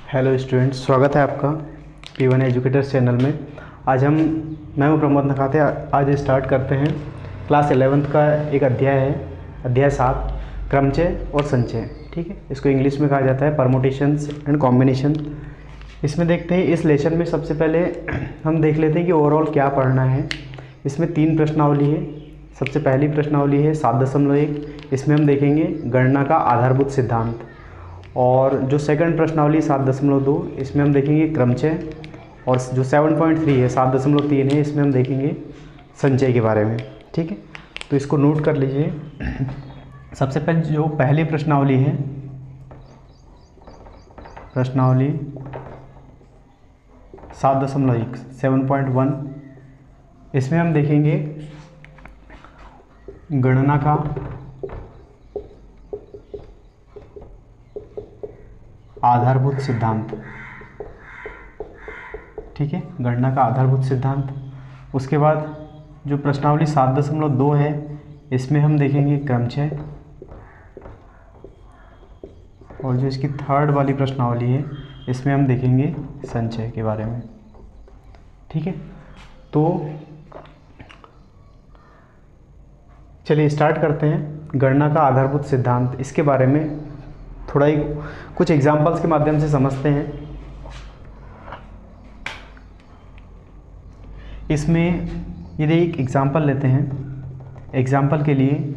Hello students, स्वागत है आपका P1 एजुकेटर्स चैनल में। मैं हूं प्रमोद नखाते। आज स्टार्ट करते हैं क्लास 11th का एक अध्याय है, अध्याय 7, क्रमचय और संचय। ठीक है, इसको इंग्लिश में कहा जाता है परमुटेशंस एंड कॉम्बिनेशन। इसमें देखते हैं, इस लेसन में सबसे पहले हम देख लेते हैं कि ओवरऑल क्या पढ़ना है। इसमें 3 प्रश्नावली है। सबसे पहली प्रश्नावली है 7.1, इसमें हम देखेंगे गणना का आधारभूत सिद्धांत। और जो सेकंड प्रश्नावली 7.2, इसमें हम देखेंगे क्रमचय। और जो 7.3 है 7.3 है, इसमें हम देखेंगे संचय के बारे में। ठीक है, तो इसको नोट कर लीजिए। सबसे पहले जो पहली प्रश्नावली है, प्रश्नावली 7.1 7.1, इसमें हम देखेंगे गणना का आधारभूत सिद्धांत। ठीक है, गणना का आधारभूत सिद्धांत। उसके बाद जो प्रश्नावली 7.2 है, इसमें हम देखेंगे क्रमचय। और जो इसकी थर्ड वाली प्रश्नावली है, इसमें हम देखेंगे संचय के बारे में। ठीक है, तो चलिए स्टार्ट करते हैं। गणना का आधारभूत सिद्धांत, इसके बारे में थोड़ा ही कुछ एग्जाम्पल्स के माध्यम से समझते हैं। इसमें यदि एक एग्जाम्पल लेते हैं, एग्जाम्पल के लिए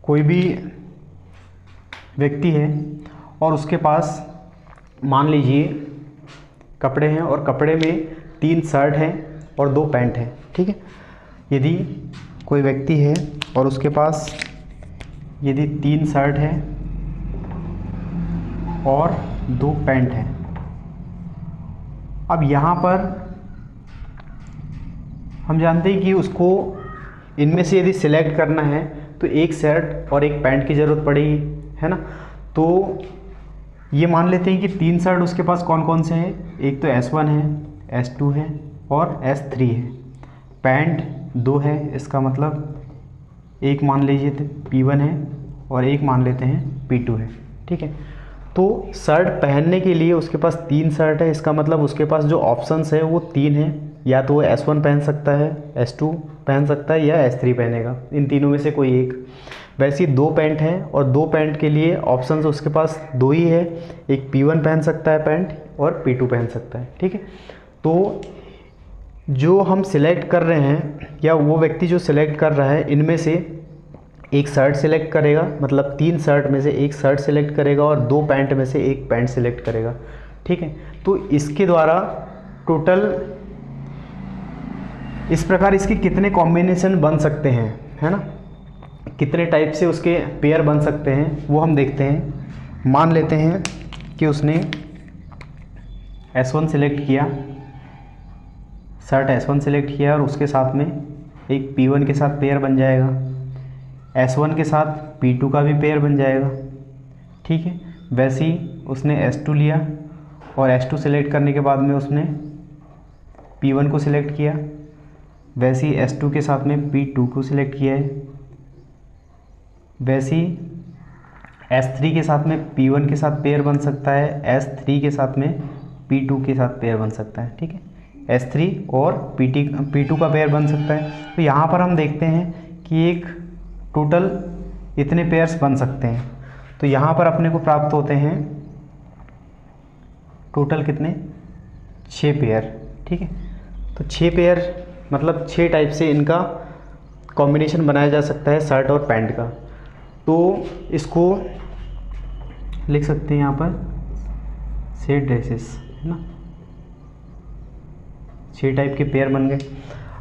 कोई भी व्यक्ति है और उसके पास मान लीजिए कपड़े हैं, और कपड़े में 3 शर्ट हैं और 2 पैंट हैं। ठीक है, यदि कोई व्यक्ति है और उसके पास यदि 3 शर्ट है और 2 पैंट हैं। अब यहाँ पर हम जानते हैं कि उसको इनमें से यदि सिलेक्ट करना है तो 1 शर्ट और 1 पैंट की ज़रूरत पड़ेगी, है ना। तो ये मान लेते हैं कि 3 शर्ट उसके पास कौन कौन से हैं। एक तो S1 है, S2 है और S3 है। पैंट 2 है, इसका मतलब एक मान लीजिए P1 है और एक मान लेते हैं P2 है। ठीक है, तो शर्ट पहनने के लिए उसके पास 3 शर्ट है, इसका मतलब उसके पास जो ऑप्शंस है वो 3 हैं। या तो वो S1 पहन सकता है, S2 पहन सकता है या S3 पहनेगा, इन तीनों में से कोई एक। वैसे ही 2 पैंट हैं और 2 पैंट के लिए ऑप्शंस उसके पास 2 ही है। एक P1 पहन सकता है पैंट और P2 पहन सकता है। ठीक है, तो जो हम सिलेक्ट कर रहे हैं या वो व्यक्ति जो सिलेक्ट कर रहा है, इनमें से एक शर्ट सिलेक्ट करेगा, मतलब 3 शर्ट में से एक शर्ट सिलेक्ट करेगा और 2 पैंट में से एक पैंट सिलेक्ट करेगा। ठीक है, तो इसके द्वारा टोटल इस प्रकार इसके कितने कॉम्बिनेशन बन सकते हैं, है ना, कितने टाइप से उसके पेयर बन सकते हैं वो हम देखते हैं। मान लेते हैं कि उसने S1 सिलेक्ट किया, शर्ट S1 सिलेक्ट किया और उसके साथ में एक P1 के साथ पेयर बन जाएगा। S1 के साथ P2 का भी पेयर बन जाएगा। ठीक है, वैसे ही उसने S2 लिया और S2 सेलेक्ट करने के बाद में उसने P1 को सिलेक्ट किया। वैसे ही S2 के साथ में P2 को सिलेक्ट किया है। वैसे ही S3 के साथ में P1 के साथ पेयर बन सकता है, S3 के साथ में P2 के साथ पेयर बन सकता है। ठीक है, S3 और P2 का पेयर बन सकता है। तो यहाँ पर हम देखते हैं कि एक टोटल इतने पेयर्स बन सकते हैं। तो यहाँ पर अपने को प्राप्त होते हैं टोटल कितने, 6 पेयर। ठीक है, तो 6 पेयर मतलब 6 टाइप से इनका कॉम्बिनेशन बनाया जा सकता है शर्ट और पैंट का। तो इसको लिख सकते हैं यहाँ पर 6 ड्रेसेस, है ना, 6 टाइप के पेयर बन गए।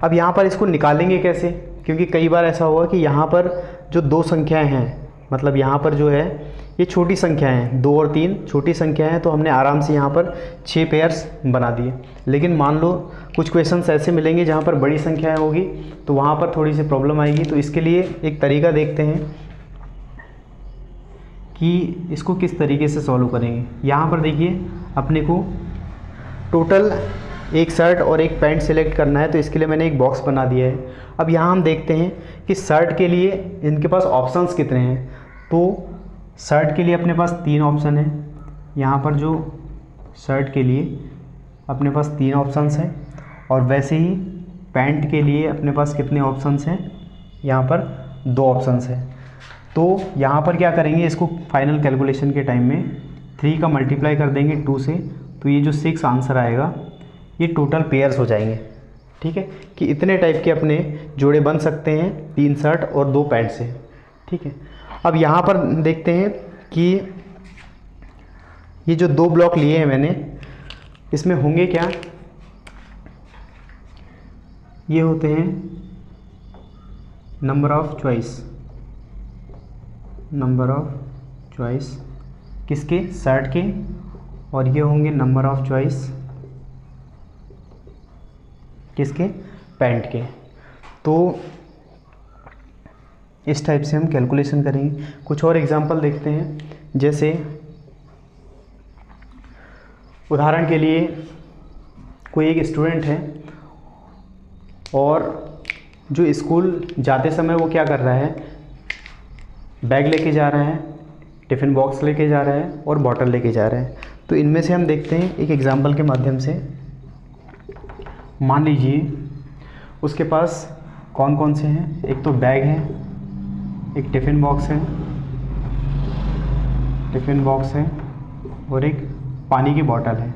अब यहाँ पर इसको निकालेंगे कैसे, क्योंकि कई बार ऐसा हुआ कि यहाँ पर जो 2 संख्याएं हैं, मतलब यहाँ पर जो है ये छोटी संख्याएं हैं, 2 और 3 छोटी संख्याएं हैं, तो हमने आराम से यहाँ पर 6 पेयर्स बना दिए। लेकिन मान लो कुछ क्वेश्चंस ऐसे मिलेंगे जहाँ पर बड़ी संख्याएं होगी, तो वहाँ पर थोड़ी सी प्रॉब्लम आएगी। तो इसके लिए एक तरीका देखते हैं कि इसको किस तरीके से सॉल्व करेंगे। यहाँ पर देखिए, अपने को टोटल एक शर्ट और एक पैंट सिलेक्ट करना है, तो इसके लिए मैंने एक बॉक्स बना दिया है। अब यहाँ हम देखते हैं कि शर्ट के लिए इनके पास ऑप्शंस कितने हैं। तो शर्ट के लिए अपने पास 3 ऑप्शन है, यहाँ पर जो शर्ट के लिए अपने पास 3 ऑप्शंस हैं और वैसे ही पैंट के लिए अपने पास कितने ऑप्शंस हैं, यहाँ पर 2 ऑप्शंस हैं। तो यहाँ पर क्या करेंगे, इसको फाइनल कैलकुलेशन के टाइम में 3 का मल्टीप्लाई कर देंगे 2 से, तो ये जो 6 आंसर आएगा ये टोटल पेयर्स हो जाएंगे। ठीक है, कि इतने टाइप के अपने जोड़े बन सकते हैं 3 शर्ट और 2 पैंट से। ठीक है, अब यहाँ पर देखते हैं कि ये जो 2 ब्लॉक लिए हैं मैंने, इसमें होंगे क्या, ये होते हैं नंबर ऑफ चॉइस किसके, शर्ट के, और ये होंगे नंबर ऑफ चॉइस किसके, पैंट के। तो इस टाइप से हम कैलकुलेशन करेंगे। कुछ और एग्जांपल देखते हैं, जैसे उदाहरण के लिए कोई एक स्टूडेंट है और जो स्कूल जाते समय वो क्या कर रहा है, बैग लेके जा रहा है, टिफ़िन बॉक्स लेके जा रहा है और बॉटल लेके जा रहा है। तो इनमें से हम देखते हैं एक एग्जांपल के माध्यम से। मान लीजिए उसके पास कौन कौन से हैं, एक तो बैग है, एक टिफ़िन बॉक्स है और एक पानी की बोतल है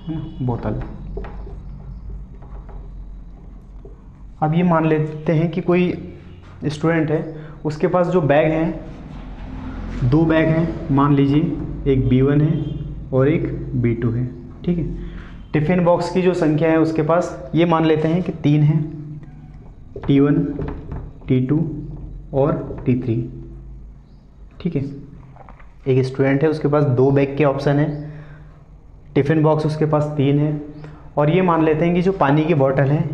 ना, बोतल। अब ये मान लेते हैं कि कोई स्टूडेंट है, उसके पास जो बैग हैं 2 बैग हैं, मान लीजिए एक B1 है और एक B2 है। ठीक है, टिफ़िन बॉक्स की जो संख्या है उसके पास ये मान लेते हैं कि 3 हैं, T1, T2 और T3। ठीक है, एक स्टूडेंट है उसके पास 2 बैग के ऑप्शन है, टिफ़िन बॉक्स उसके पास 3 है, और ये मान लेते हैं कि जो पानी की बोतल है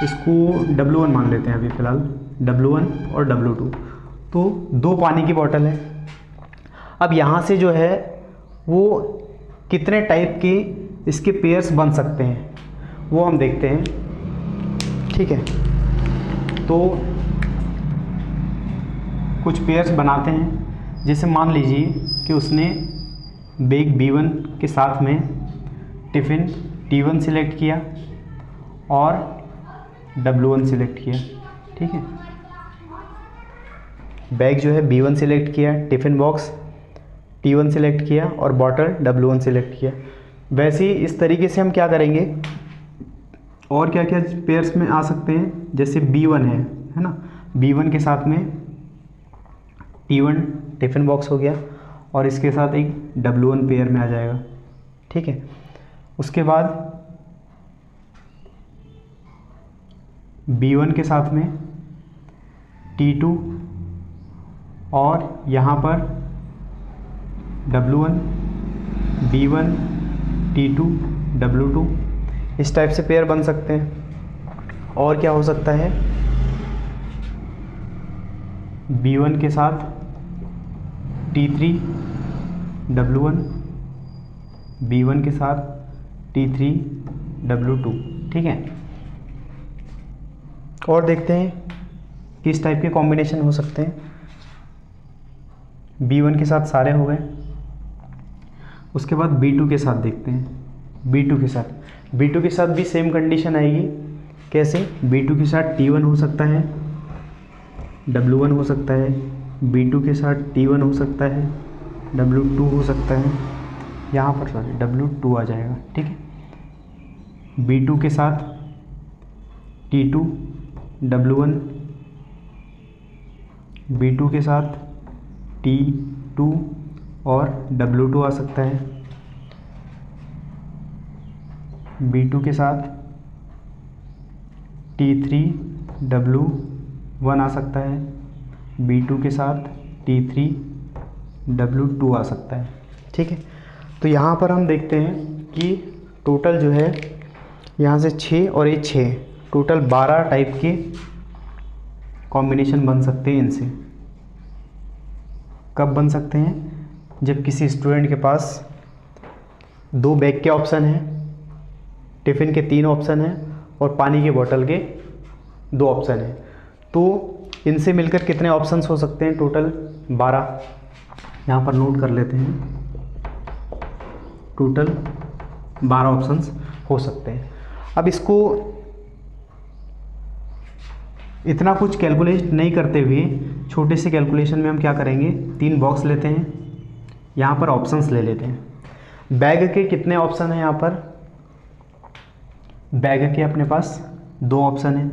इसको W1 मान लेते हैं अभी फ़िलहाल, W1 और W2, तो 2 पानी की बोतल है। अब यहाँ से जो है वो कितने टाइप के इसके पेयर्स बन सकते हैं वो हम देखते हैं। ठीक है, तो कुछ पेयर्स बनाते हैं। जैसे मान लीजिए कि उसने बैग B1 के साथ में टिफ़िन T1 सिलेक्ट किया और W1 सिलेक्ट किया। ठीक है, बैग जो है B1 सिलेक्ट किया, टिफ़िन बॉक्स T1 सिलेक्ट किया और बॉटल W1 सिलेक्ट किया। वैसे ही इस तरीके से हम क्या करेंगे, और क्या क्या पेयर्स में आ सकते हैं, जैसे B1 है ना, B1 के साथ में T1 टिफ़िन बॉक्स हो गया और इसके साथ एक W1 पेयर में आ जाएगा। ठीक है, उसके बाद B1 के साथ में T2 और यहाँ पर W1, B1, T2, W2, इस टाइप से पेयर बन सकते हैं। और क्या हो सकता है, B1 के साथ T3, W1, B1 के साथ T3, W2। ठीक है, और देखते हैं किस टाइप के कॉम्बिनेशन हो सकते हैं। B1 के साथ सारे हो गए, उसके बाद B2 के साथ देखते हैं। B2 के साथ भी सेम कंडीशन आएगी। कैसे, B2 के साथ T1 हो सकता है, W1 हो सकता है, B2 के साथ T1 हो सकता है, W2 हो सकता है, यहाँ पर सॉरी W2 आ जाएगा। ठीक है, B2 के साथ T2, W1, B2 के साथ T2 और W2 आ सकता है, B2 के साथ T3, W1 आ सकता है, B2 के साथ T3, W2 आ सकता है। ठीक है, तो यहाँ पर हम देखते हैं कि टोटल जो है यहाँ से 6 और ये 6, टोटल 12 टाइप के कॉम्बिनेशन बन सकते हैं इनसे। कब बन सकते हैं, जब किसी स्टूडेंट के पास 2 बैग के ऑप्शन हैं, टिफ़िन के 3 ऑप्शन हैं और पानी की बोतल के 2 ऑप्शन हैं। तो इनसे मिलकर कितने ऑप्शंस हो सकते हैं, टोटल 12। यहाँ पर नोट कर लेते हैं, टोटल 12 ऑप्शंस हो सकते हैं। अब इसको इतना कुछ कैलकुलेट नहीं करते हुए छोटे से कैलकुलेशन में हम क्या करेंगे, 3 बॉक्स लेते हैं, यहाँ पर ऑप्शंस ले लेते हैं। बैग के कितने ऑप्शन हैं, यहाँ पर बैग के अपने पास 2 ऑप्शन हैं।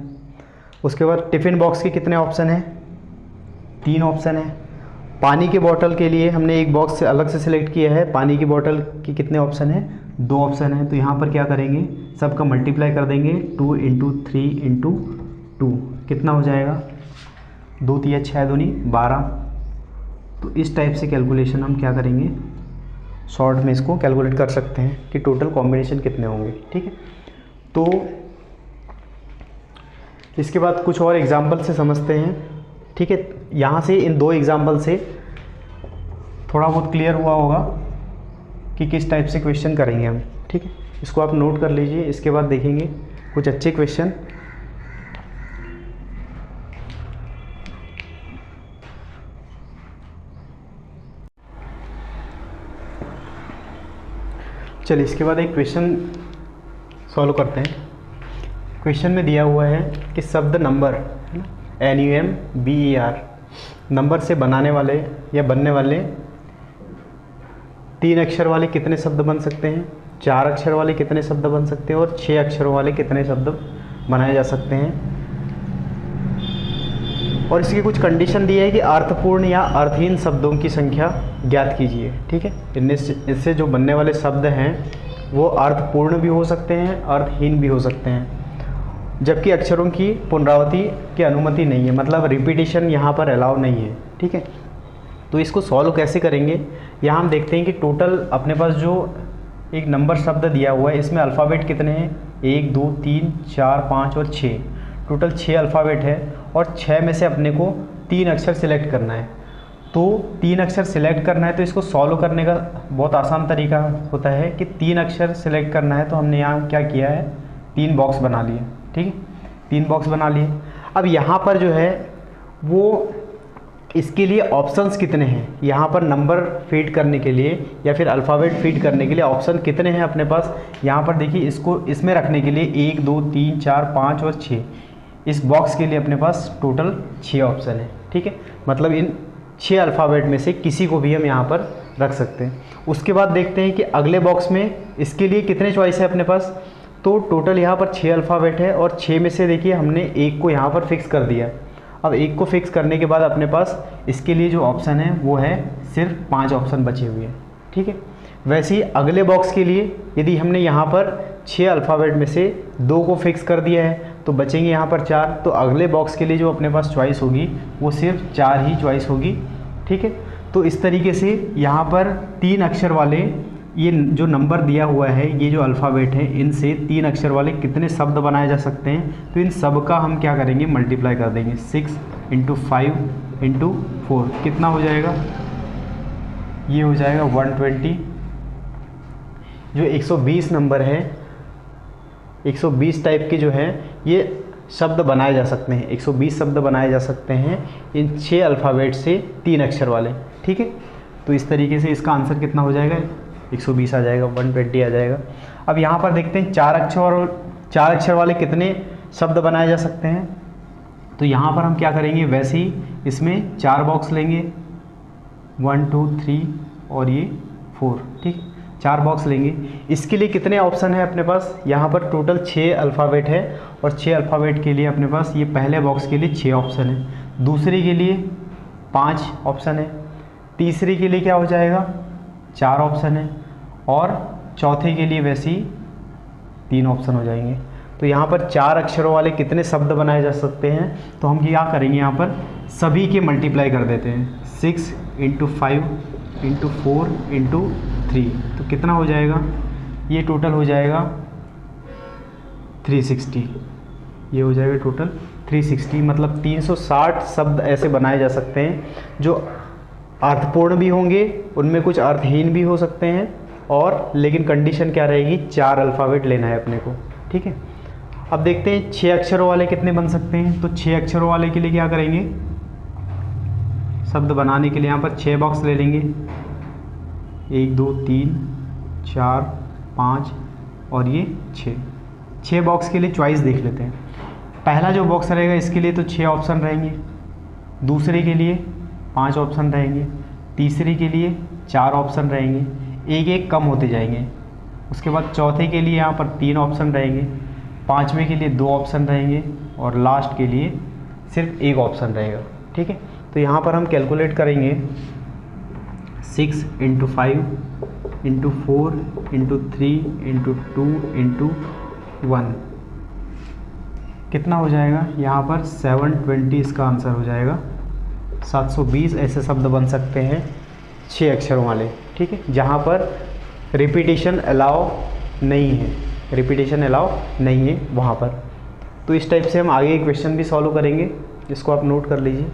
उसके बाद टिफ़िन बॉक्स के कितने ऑप्शन हैं, 3 ऑप्शन हैं। पानी की बोतल के लिए हमने एक बॉक्स से अलग से सिलेक्ट किया है, पानी की बोतल की कितने ऑप्शन हैं, 2 ऑप्शन हैं। तो यहाँ पर क्या करेंगे, सबका मल्टीप्लाई कर देंगे, 2 × 3 × 2 कितना हो जाएगा, 2 × 6 = 12। तो इस टाइप से कैलकुलेशन हम क्या करेंगे, शॉर्ट में इसको कैलकुलेट कर सकते हैं कि टोटल कॉम्बिनेशन कितने होंगे। ठीक है, तो इसके बाद कुछ और एग्जाम्पल से समझते हैं। ठीक है, यहाँ से इन 2 एग्जाम्पल से थोड़ा बहुत क्लियर हुआ होगा कि किस टाइप से क्वेश्चन करेंगे हम। ठीक है, इसको आप नोट कर लीजिए। इसके बाद देखेंगे कुछ अच्छे क्वेश्चन। चलिए इसके बाद एक क्वेश्चन सॉल्व करते हैं। क्वेश्चन में दिया हुआ है कि शब्द नंबर, है ना, NUMBER, नंबर से बनाने वाले या बनने वाले 3 अक्षर वाले कितने शब्द बन सकते हैं, 4 अक्षर वाले कितने शब्द बन सकते हैं और 6 अक्षरों वाले कितने शब्द बनाए जा सकते हैं। और इसकी कुछ कंडीशन दी है कि अर्थपूर्ण या अर्थहीन शब्दों की संख्या ज्ञात कीजिए। ठीक है, इससे जो बनने वाले शब्द हैं वो अर्थपूर्ण भी हो सकते हैं, अर्थहीन भी हो सकते हैं, जबकि अक्षरों की पुनरावृत्ति की अनुमति नहीं है, मतलब रिपीटिशन यहाँ पर अलाउ नहीं है। ठीक है, तो इसको सॉल्व कैसे करेंगे, यहाँ हम देखते हैं कि टोटल अपने पास जो एक नंबर शब्द दिया हुआ है इसमें अल्फ़ाबेट कितने हैं, 1 2 3 4 5 और 6, टोटल 6 अल्फ़ाबेट है। और 6 में से अपने को 3 अक्षर सिलेक्ट करना है। तो 3 अक्षर सिलेक्ट करना है तो इसको सॉल्व करने का बहुत आसान तरीका होता है कि 3 अक्षर सिलेक्ट करना है। तो हमने यहाँ क्या किया है, 3 बॉक्स बना लिए। ठीक है, 3 बॉक्स बना लिए। अब यहाँ पर जो है वो इसके लिए ऑप्शंस कितने हैं, यहाँ पर नंबर फीड करने के लिए या फिर अल्फ़ाबेट फीड करने के लिए ऑप्शन कितने हैं अपने पास। यहाँ पर देखिए, इसको इसमें रखने के लिए 1 2 3 4 5 और 6, इस बॉक्स के लिए अपने पास टोटल 6 ऑप्शन है। ठीक है, मतलब इन 6 अल्फ़ाबेट में से किसी को भी हम यहाँ पर रख सकते हैं। उसके बाद देखते हैं कि अगले बॉक्स में इसके लिए कितने चॉइस है अपने पास। तो टोटल यहाँ पर 6 अल्फ़ाबेट है और 6 में से देखिए हमने 1 को यहाँ पर फिक्स कर दिया। अब 1 को फिक्स करने के बाद अपने पास इसके लिए जो ऑप्शन है वो है सिर्फ 5 ऑप्शन बचे हुए हैं। ठीक है, वैसे ही अगले बॉक्स के लिए यदि हमने यहाँ पर 6 अल्फ़ाबेट में से 2 को फिक्स कर दिया है तो बचेंगे यहाँ पर 4। तो अगले बॉक्स के लिए जो अपने पास चॉइस होगी वो सिर्फ 4 ही चॉइस होगी। ठीक है, तो इस तरीके से यहाँ पर 3 अक्षर वाले ये जो नंबर दिया हुआ है, ये जो अल्फ़ाबेट है, इनसे 3 अक्षर वाले कितने शब्द बनाए जा सकते हैं। तो इन सब का हम क्या करेंगे, मल्टीप्लाई कर देंगे। 6 × 5 × 4 कितना हो जाएगा, ये हो जाएगा 120। जो 120 नंबर है, 120 टाइप के जो है ये शब्द बनाए जा सकते हैं। 120 शब्द बनाए जा सकते हैं इन 6 अल्फ़ाबेट से 3 अक्षर वाले। ठीक है, तो इस तरीके से इसका आंसर कितना हो जाएगा, 120 आ जाएगा, 120 आ जाएगा। अब यहाँ पर देखते हैं 4 अक्षर वाले कितने शब्द बनाए जा सकते हैं। तो यहाँ पर हम क्या करेंगे, वैसे ही इसमें 4 बॉक्स लेंगे, 1 2 3 और ये 4। ठीक, 4 बॉक्स लेंगे। इसके लिए कितने ऑप्शन है अपने पास, यहाँ पर टोटल 6 अल्फ़ाबेट है और 6 अल्फ़ाबेट के लिए अपने पास ये पहले बॉक्स के लिए 6 ऑप्शन है, दूसरे के लिए 5 ऑप्शन है, तीसरे के लिए क्या हो जाएगा 4 ऑप्शन है और चौथे के लिए वैसे ही 3 ऑप्शन हो जाएंगे। तो यहाँ पर 4 अक्षरों वाले कितने शब्द बनाए जा सकते हैं। तो हम क्या करेंगे, यहाँ पर सभी के मल्टीप्लाई कर देते हैं। 6 × 5 × 4 × 3 तो कितना हो जाएगा, ये टोटल हो जाएगा 360। ये हो जाएगा टोटल 360, मतलब 360 शब्द ऐसे बनाए जा सकते हैं जो अर्थपूर्ण भी होंगे, उनमें कुछ अर्थहीन भी हो सकते हैं, और लेकिन कंडीशन क्या रहेगी, 4 अल्फ़ाबेट लेना है अपने को। ठीक है, अब देखते हैं 6 अक्षरों वाले कितने बन सकते हैं। तो 6 अक्षरों वाले के लिए क्या करेंगे, शब्द बनाने के लिए यहाँ पर 6 बॉक्स ले लेंगे, 1 2 3 4 5 और ये 6 बॉक्स के लिए चॉइस देख लेते हैं। पहला जो बॉक्स रहेगा इसके लिए तो 6 ऑप्शन रहेंगे, दूसरे के लिए 5 ऑप्शन रहेंगे, तीसरे के लिए 4 ऑप्शन रहेंगे, एक एक कम होते जाएंगे। उसके बाद चौथे के लिए यहाँ पर 3 ऑप्शन रहेंगे, पाँचवें के लिए 2 ऑप्शन रहेंगे और लास्ट के लिए सिर्फ 1 ऑप्शन रहेगा। ठीक है, तो यहाँ पर हम कैलकुलेट करेंगे 6 × 5 × 4 × 3 × 2 × 1 कितना हो जाएगा, यहाँ पर 720 इसका आंसर हो जाएगा। 720 ऐसे शब्द बन सकते हैं 6 अक्षरों वाले। ठीक है, जहाँ पर रिपीटेशन अलाउ नहीं है, रिपीटेशन अलाउ नहीं है वहाँ पर। तो इस टाइप से हम आगे क्वेश्चन भी सॉल्व करेंगे, जिसको आप नोट कर लीजिए।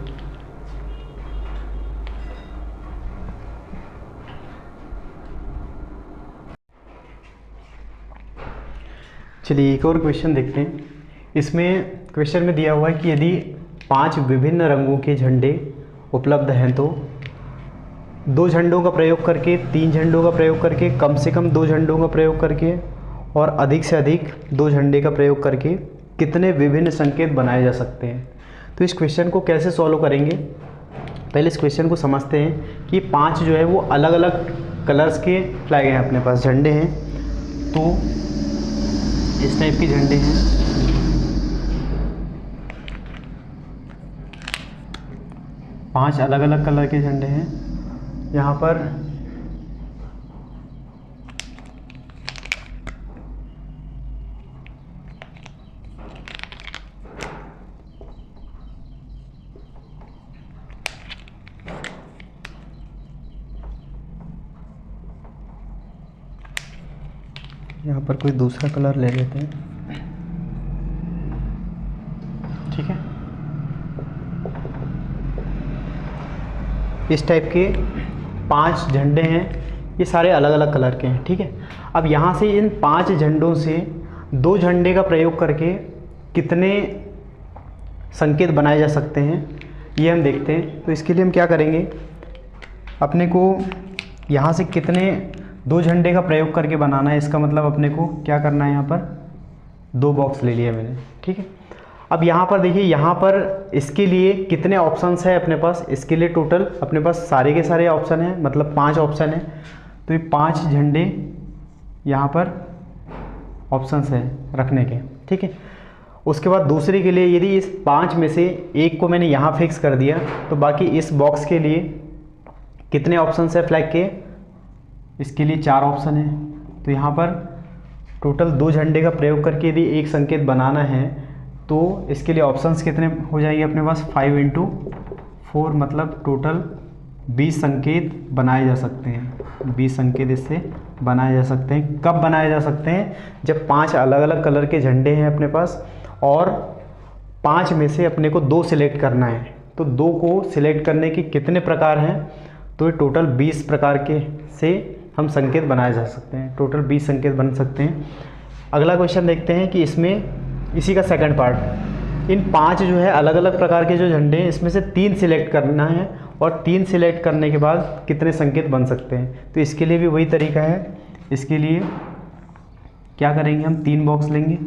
चलिए एक और क्वेश्चन देखते हैं। इसमें क्वेश्चन में दिया हुआ है कि यदि 5 विभिन्न रंगों के झंडे उपलब्ध हैं तो 2 झंडों का प्रयोग करके, 3 झंडों का प्रयोग करके, कम से कम 2 झंडों का प्रयोग करके और अधिक से अधिक 2 झंडे का प्रयोग करके कितने विभिन्न संकेत बनाए जा सकते हैं। तो इस क्वेश्चन को कैसे सॉल्व करेंगे, पहले इस क्वेश्चन को समझते हैं कि 5 जो है वो अलग अलग कलर्स के फ्लैग हैं, अपने पास झंडे हैं। तो इस टाइप के झंडे हैं, 5 अलग अलग कलर के झंडे हैं। यहाँ पर कोई दूसरा कलर ले लेते हैं। ठीक है, इस टाइप के 5 झंडे हैं, ये सारे अलग अलग कलर के हैं। ठीक है, अब यहाँ से इन 5 झंडों से 2 झंडे का प्रयोग करके कितने संकेत बनाए जा सकते हैं ये हम देखते हैं। तो इसके लिए हम क्या करेंगे, अपने को यहाँ से कितने 2 झंडे का प्रयोग करके बनाना है, इसका मतलब अपने को क्या करना है, यहाँ पर 2 बॉक्स ले लिया मैंने। ठीक है, अब यहाँ पर देखिए, यहाँ पर इसके लिए कितने ऑप्शंस है अपने पास, इसके लिए टोटल अपने पास सारे के सारे ऑप्शन हैं, मतलब 5 ऑप्शन है। तो ये 5 झंडे यहाँ पर ऑप्शंस हैं रखने के। ठीक है, उसके बाद दूसरे के लिए यदि इस 5 में से एक को मैंने यहाँ फिक्स कर दिया तो बाकी इस बॉक्स के लिए कितने ऑप्शंस है फ्लैग के, इसके लिए 4 ऑप्शन है। तो यहाँ पर टोटल 2 झंडे का प्रयोग करके यदि एक संकेत बनाना है तो इसके लिए ऑप्शंस कितने हो जाएंगे अपने पास, 5 × 4 मतलब टोटल 20 संकेत बनाए जा सकते हैं। 20 संकेत इससे बनाए जा सकते हैं। कब बनाए जा सकते हैं, जब 5 अलग अलग कलर के झंडे हैं अपने पास और 5 में से अपने को 2 सिलेक्ट करना है। तो 2 को सिलेक्ट करने के कितने प्रकार हैं, तो ये टोटल 20 प्रकार के से हम संकेत बनाए जा सकते हैं। टोटल 20 संकेत बन सकते हैं। अगला क्वेश्चन देखते हैं कि इसमें इसी का सेकंड पार्ट, इन 5 जो है अलग अलग प्रकार के जो झंडे हैं इसमें से 3 सिलेक्ट करना है और 3 सिलेक्ट करने के बाद कितने संकेत बन सकते हैं। तो इसके लिए भी वही तरीका है। इसके लिए क्या करेंगे, हम 3 बॉक्स लेंगे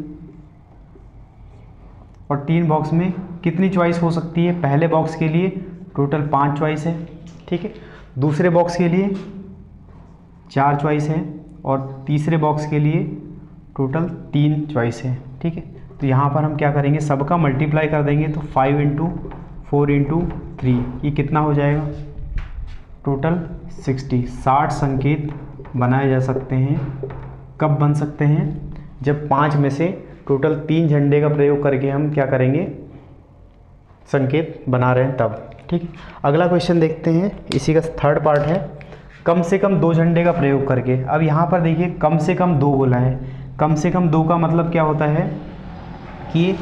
और 3 बॉक्स में कितनी चॉइस हो सकती है, पहले बॉक्स के लिए टोटल 5 चॉइस है। ठीक है, दूसरे बॉक्स के लिए 4 चॉइस है और तीसरे बॉक्स के लिए टोटल 3 चॉइस है। ठीक है, तो यहाँ पर हम क्या करेंगे, सबका मल्टीप्लाई कर देंगे। तो 5 × 4 × 3 ये कितना हो जाएगा, टोटल 60 संकेत बनाए जा सकते हैं। कब बन सकते हैं, जब 5 में से टोटल 3 झंडे का प्रयोग करके हम क्या करेंगे, संकेत बना रहे हैं तब। ठीक है, अगला क्वेश्चन देखते हैं, इसी का थर्ड पार्ट है, कम से कम 2 झंडे का प्रयोग करके। अब यहाँ पर देखिए कम से कम 2 बोला है। कम से कम 2 का मतलब क्या होता है कि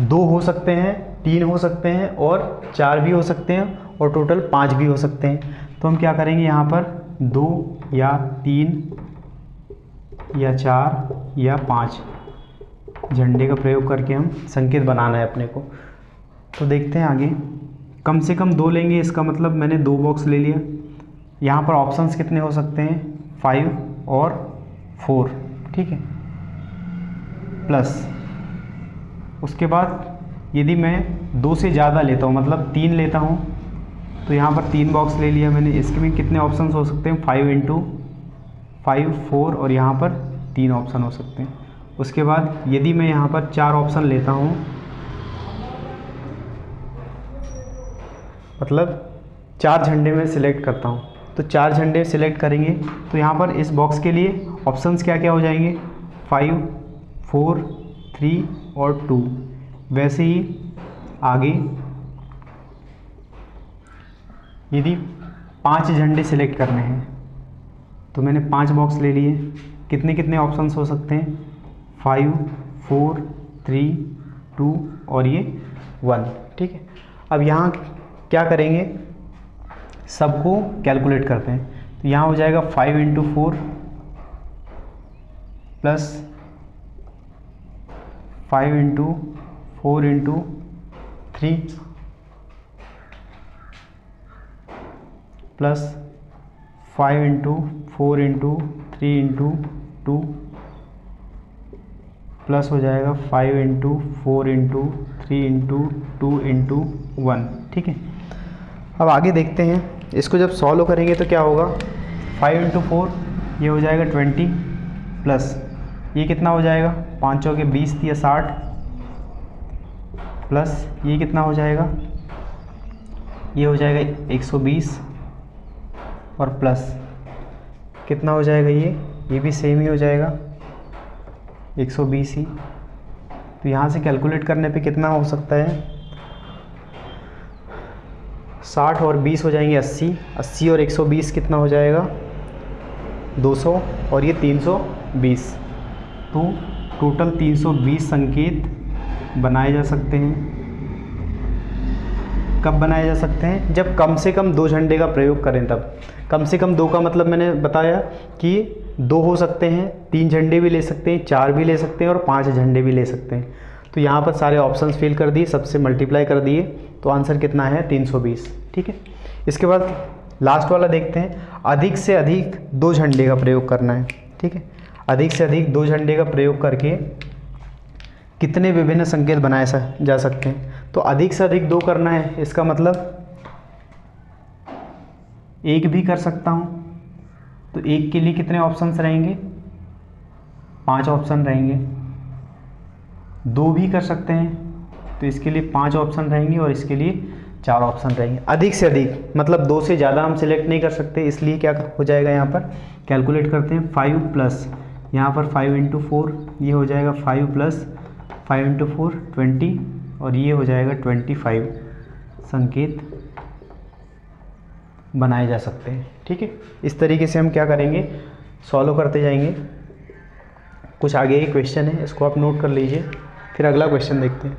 2 हो सकते हैं, 3 हो सकते हैं और 4 भी हो सकते हैं और टोटल 5 भी हो सकते हैं। तो हम क्या करेंगे, यहाँ पर 2 या 3 या 4 या 5 झंडे का प्रयोग करके हम संकेत बनाना है अपने को। तो देखते हैं आगे कम से कम 2 लेंगे, इसका मतलब मैंने 2 बॉक्स ले लिया। यहाँ पर ऑप्शंस कितने हो सकते हैं, 5 और 4, ठीक है। प्लस उसके बाद यदि मैं 2 से ज़्यादा लेता हूँ, मतलब 3 लेता हूँ, तो यहाँ पर 3 बॉक्स ले लिया मैंने। इसके में कितने ऑप्शंस हो सकते हैं, 5 × 5 4, और यहाँ पर 3 ऑप्शन हो सकते हैं। उसके बाद यदि मैं यहाँ पर 4 ऑप्शन लेता हूँ, मतलब 4 झंडे में सिलेक्ट करता हूँ, तो 4 झंडे सिलेक्ट करेंगे तो यहाँ पर इस बॉक्स के लिए ऑप्शंस क्या क्या हो जाएंगे, 5 4 3 और 2। वैसे ही आगे यदि 5 झंडे सिलेक्ट करने हैं तो मैंने 5 बॉक्स ले लिए। कितने कितने ऑप्शंस हो सकते हैं, 5 4 3 2 और ये 1, ठीक है। अब यहाँ क्या करेंगे, सबको कैलकुलेट करते हैं। तो यहाँ हो जाएगा 5 × 4 प्लस 5 × 4 × 3 प्लस 5 × 4 × 3 × 2 प्लस हो जाएगा 5 × 4 × 3 × 2 × 1, ठीक है। अब आगे देखते हैं, इसको जब सॉल्व करेंगे तो क्या होगा, 5 × 4 ये हो जाएगा 20, प्लस ये कितना हो जाएगा, 5 चौके 20 या 60, प्लस ये कितना हो जाएगा, ये हो जाएगा 120, और प्लस कितना हो जाएगा, ये भी सेम ही हो जाएगा 120 ही। तो यहाँ से कैलकुलेट करने पे कितना हो सकता है, 60 और 20 हो जाएंगे 80, 80 और 120 कितना हो जाएगा, 200, और ये 320। तो टोटल 320 संकेत बनाए जा सकते हैं। कब बनाए जा सकते हैं, जब कम से कम 2 झंडे का प्रयोग करें तब। कम से कम 2 का मतलब मैंने बताया कि 2 हो सकते हैं, 3 झंडे भी ले सकते हैं, 4 भी ले सकते हैं और 5 झंडे भी ले सकते हैं। तो यहाँ पर सारे ऑप्शंस फिल कर दिए, सबसे मल्टीप्लाई कर दिए, तो आंसर कितना है, 320, ठीक है। इसके बाद लास्ट वाला देखते हैं, अधिक से अधिक 2 झंडे का प्रयोग करना है, ठीक है। अधिक से अधिक 2 झंडे का प्रयोग करके कितने विभिन्न संकेत बनाए जा सकते हैं। तो अधिक से अधिक 2 करना है, इसका मतलब 1 भी कर सकता हूँ। तो 1 के लिए कितने ऑप्शंस रहेंगे, 5 ऑप्शन रहेंगे। 2 भी कर सकते हैं, तो इसके लिए 5 ऑप्शन रहेंगे और इसके लिए 4 ऑप्शन रहेंगे। अधिक से अधिक मतलब 2 से ज़्यादा हम सिलेक्ट नहीं कर सकते, इसलिए क्या हो जाएगा, यहाँ पर कैलकुलेट करते हैं। 5 प्लस यहाँ पर 5 × 4 ये हो जाएगा 5 प्लस 5 × 4 20, और ये हो जाएगा 25 संकेत बनाए जा सकते हैं, ठीक है। इस तरीके से हम क्या करेंगे, सॉल्व करते जाएंगे। कुछ आगे ही क्वेश्चन है, इसको आप नोट कर लीजिए, फिर अगला क्वेश्चन देखते हैं।